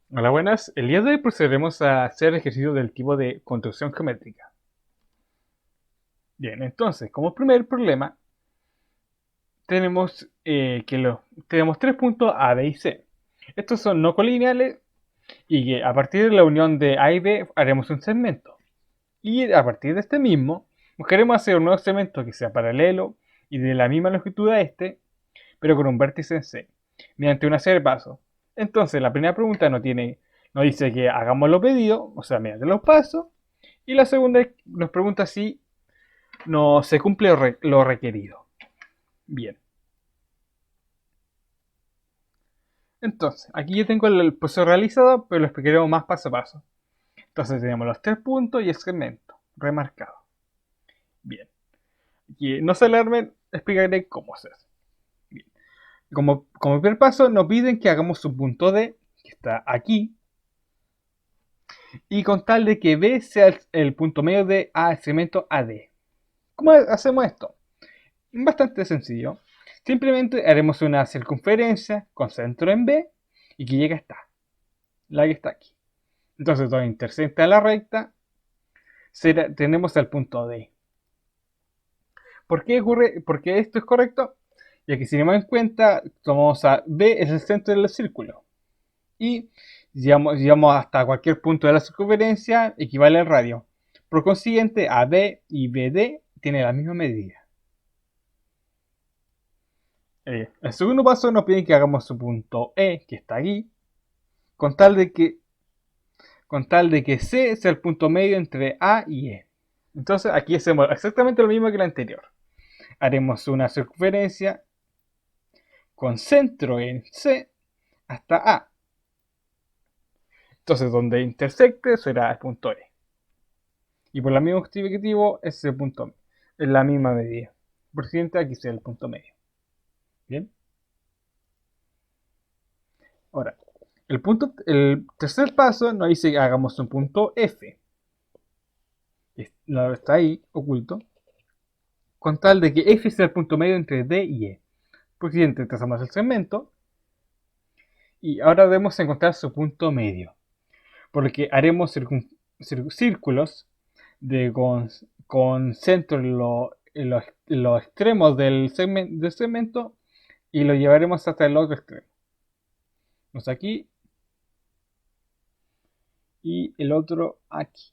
Hola, buenas. El día de hoy procederemos a hacer ejercicios del tipo de construcción geométrica. Bien, entonces, como primer problema, tenemos tenemos tres puntos A, B y C. Estos son no colineales y que a partir de la unión de A y B haremos un segmento. Y a partir de este mismo, buscaremos hacer un nuevo segmento que sea paralelo y de la misma longitud a este, pero con un vértice en C, mediante una serie de pasos. Entonces, la primera pregunta no dice que hagamos lo pedido, o sea, mediante los pasos. Y la segunda nos pregunta si no se cumple lo requerido. Bien. Entonces, aquí yo tengo el proceso realizado, pero lo explicaremos más paso a paso. Entonces tenemos los tres puntos y el segmento remarcado. Bien. Y no se alarmen, explicaré cómo se hace. Bien. Como primer paso, nos piden que hagamos un punto D, que está aquí, y con tal de que B sea el punto medio de A, el segmento AD. ¿Cómo hacemos esto? Bastante sencillo. Simplemente haremos una circunferencia con centro en B y que llegue hasta la que está aquí. Entonces, donde intersecta la recta, tenemos el punto D. ¿Por qué ocurre? Porque esto es correcto, ya que si tenemos en cuenta, tomamos a B es el centro del círculo y llegamos hasta cualquier punto de la circunferencia equivale al radio. Por consiguiente, AB y BD tienen la misma medida. El segundo paso nos pide que hagamos su punto E, que está aquí, con tal de que, C sea el punto medio entre A y E. Entonces aquí hacemos exactamente lo mismo que el anterior. Haremos una circunferencia con centro en C hasta A. Entonces donde intersecte será el punto E. Y por el mismo objetivo es el punto es la misma medida. Por siguiente aquí será el punto medio. Bien. Ahora, el tercer paso nos dice que hagamos un punto F. Está ahí, oculto. Con tal de que F sea el punto medio entre D y E. Por siguiente, trazamos el segmento. Y ahora debemos encontrar su punto medio. Por lo que haremos círculos con centro en los extremos del segmento y lo llevaremos hasta el otro extremo. Aquí y el otro aquí.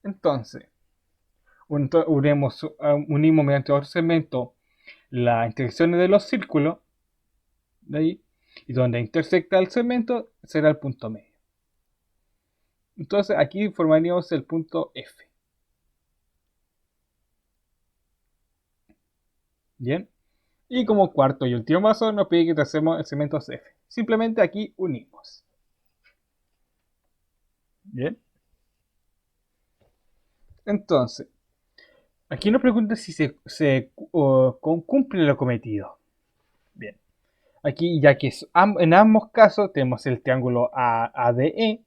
Entonces, unimos mediante otro segmento las intersecciones de los círculos de ahí y donde intersecta el segmento será el punto medio. Entonces aquí formaríamos el punto F. Bien. Y como cuarto y último paso nos pide que tracemos el segmento F. Simplemente aquí unimos. Bien. Entonces, aquí nos pregunta si cumple lo cometido. Bien. Aquí, ya que en ambos casos tenemos el triángulo ADE,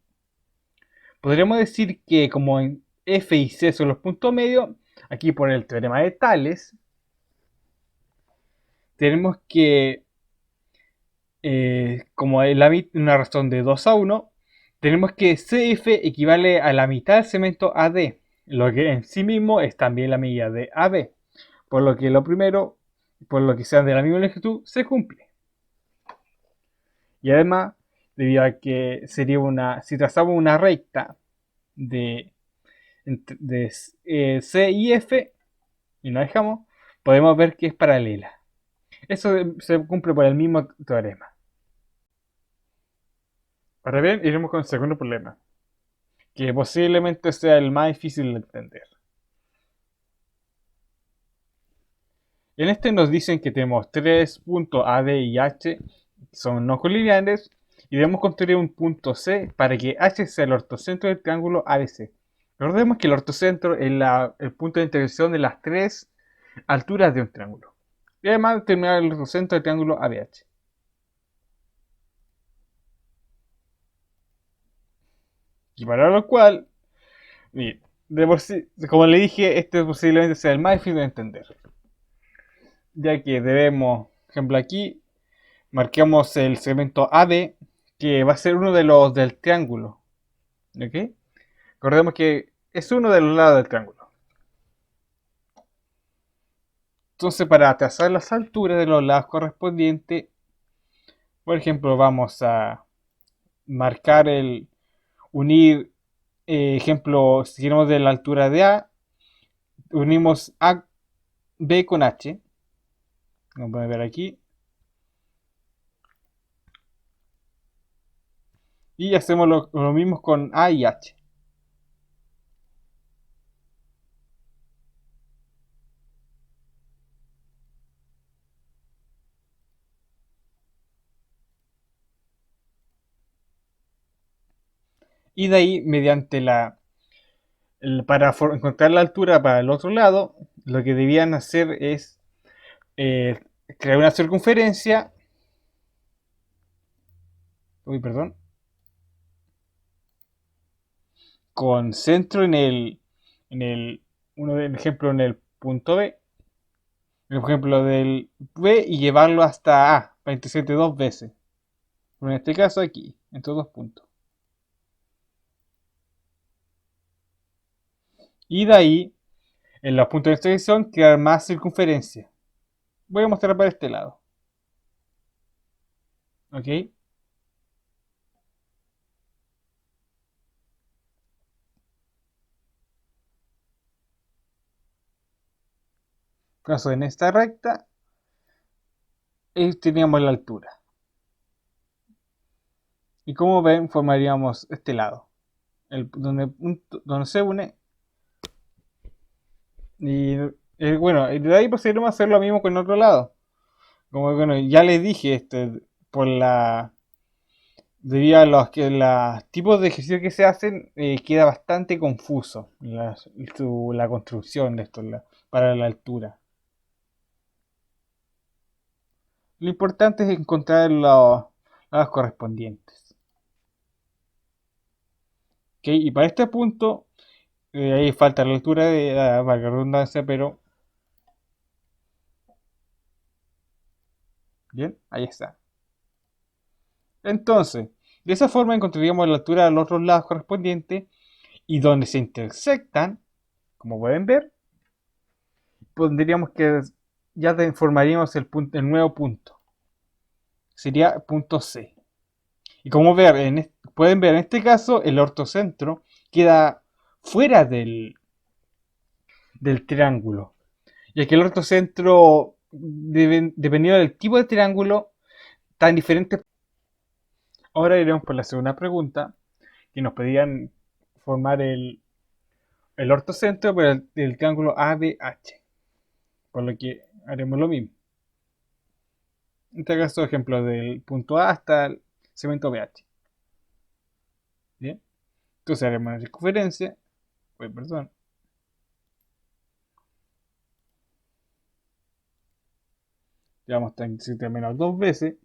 podríamos decir que como en F y C son los puntos medios, aquí por el teorema de Tales, tenemos que, como es una razón de 2 a 1, tenemos que CF equivale a la mitad del segmento AD, lo que en sí mismo es también la medida de AB, por lo que lo primero, por lo que sean de la misma longitud, se cumple. Y además, debido a que si trazamos una recta de, C y F y nos dejamos, podemos ver que es paralela. Eso se cumple por el mismo teorema. Ahora bien, iremos con el segundo problema, que posiblemente sea el más difícil de entender. En este nos dicen que tenemos tres puntos A, D y H, que son no colineales, y debemos construir un punto C para que H sea el ortocentro del triángulo ABC. Recordemos que el ortocentro es el punto de intersección de las tres alturas de un triángulo. Y además determinar el ortocentro del triángulo ABH. Y para lo cual, como le dije, este posiblemente sea el más difícil de entender. Ya que debemos, por ejemplo aquí, marquemos el segmento AD, que va a ser uno de los del triángulo. ¿Ok? Recordemos que es uno de los lados del triángulo. Entonces, para trazar las alturas de los lados correspondientes, por ejemplo, vamos a marcar el unir, ejemplo, si queremos de la altura de A, unimos A, B con H. Vamos a ver aquí. Y hacemos lo mismo con A y H. Y de ahí, mediante para encontrar la altura para el otro lado, lo que debían hacer es eh, crear una circunferencia. Uy, perdón. Con centro en el ejemplo, en el punto B. Por ejemplo, del B y llevarlo hasta A, para intersecte dos veces. Pero en este caso aquí, en estos dos puntos. Y de ahí, en los puntos de intersección, crear más circunferencia. Voy a mostrar para este lado. ¿Ok? Caso en esta recta, teníamos la altura. Y como ven, formaríamos este lado. Donde se une. Y bueno, de ahí procederemos a hacer lo mismo con el otro lado. Como bueno, ya les dije, por debido a los tipos de ejercicios que se hacen, queda bastante confuso la construcción de esto para la altura. Lo importante es encontrar los correspondientes. ¿Ok? Y para este punto, ahí falta la altura de la valga la redundancia, pero bien, ahí está. Entonces, de esa forma encontraríamos la altura de los otros lados correspondientes y donde se intersectan, como pueden ver, pondríamos que ya formaríamos el nuevo punto. Sería punto C. Y como pueden ver en este caso, el ortocentro queda fuera del triángulo. Y aquí el ortocentro, dependiendo del tipo de triángulo, tan diferente. Ahora iremos por la segunda pregunta, que nos pedían formar el ortocentro por el triángulo ABH. Por lo que haremos lo mismo. En este caso, ejemplo del punto A hasta el segmento BH. Bien. Entonces haremos una circunferencia. Perdón. Llevamos 37 menos dos veces.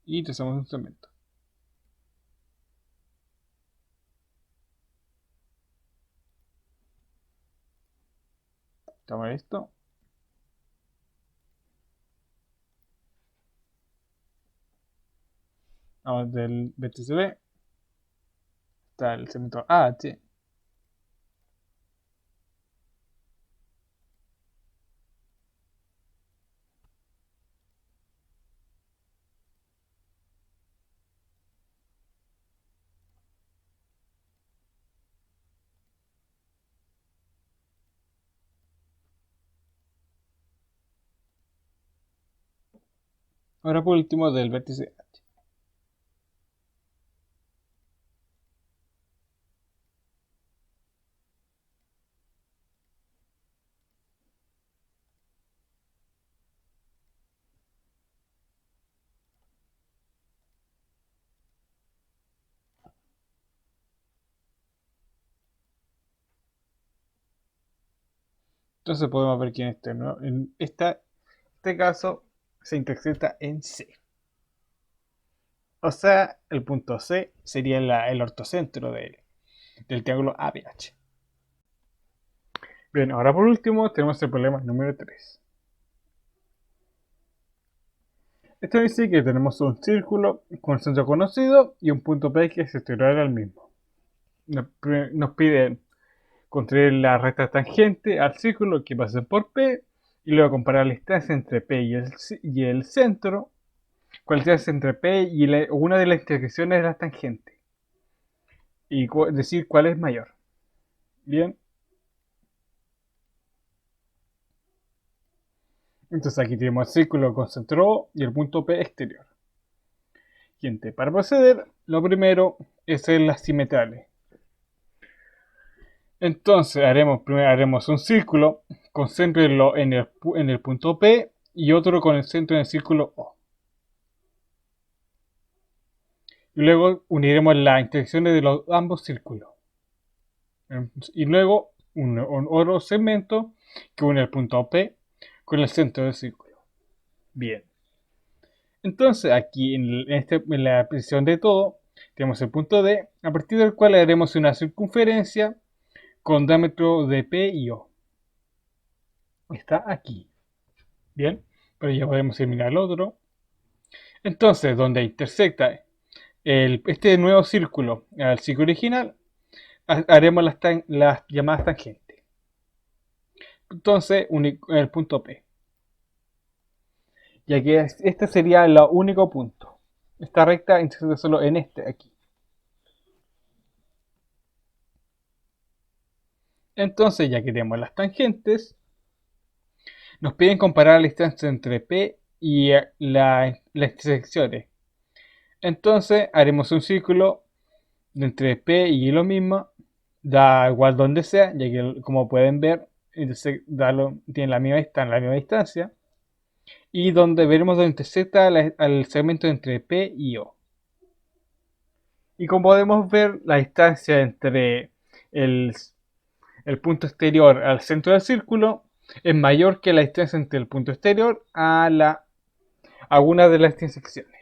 Y trazamos un segmento. Toma esto. Vamos del vértice B hasta el segmento AH. Ahora por último del vértice H. Entonces podemos ver que este caso se intersecta en C. O sea, el punto C sería el ortocentro de él. del triángulo ABH. Bien, ahora por último tenemos el problema número 3. Esto dice que tenemos un círculo con centro conocido y un punto P que es exterior al mismo. Nos piden construir la recta tangente al círculo que pase por P y luego comparar la distancia entre P y el centro con la distancia entre P y una de las intersecciones de la tangente y decir cuál es mayor. Bien. Entonces aquí tenemos el círculo con centro O y el punto P exterior. Gente, para proceder, lo primero es hacer las simetrales. Entonces primero haremos un círculo con centro en el punto P y otro con el centro en el círculo O. Y luego uniremos las intersecciones de los ambos círculos. Y luego un otro segmento que une el punto P con el centro del círculo. Bien. Entonces aquí en la precisión de todo tenemos el punto D, a partir del cual haremos una circunferencia con diámetro de P y O. Está aquí. Bien, pero ya podemos eliminar el otro. Entonces, donde intersecta este nuevo círculo al círculo original, haremos las llamadas tangentes. Entonces, el punto P. Ya que este sería el único punto. Esta recta intersecta solo en este aquí. Entonces, ya que tenemos las tangentes, nos piden comparar la distancia entre P y las intersecciones. Entonces, haremos un círculo entre P y lo mismo, da igual donde sea, ya que como pueden ver, tiene la misma distancia, y donde veremos donde intersecta al segmento entre P y O. Y como podemos ver, la distancia entre el punto exterior al centro del círculo es mayor que la distancia entre el punto exterior a una de las intersecciones.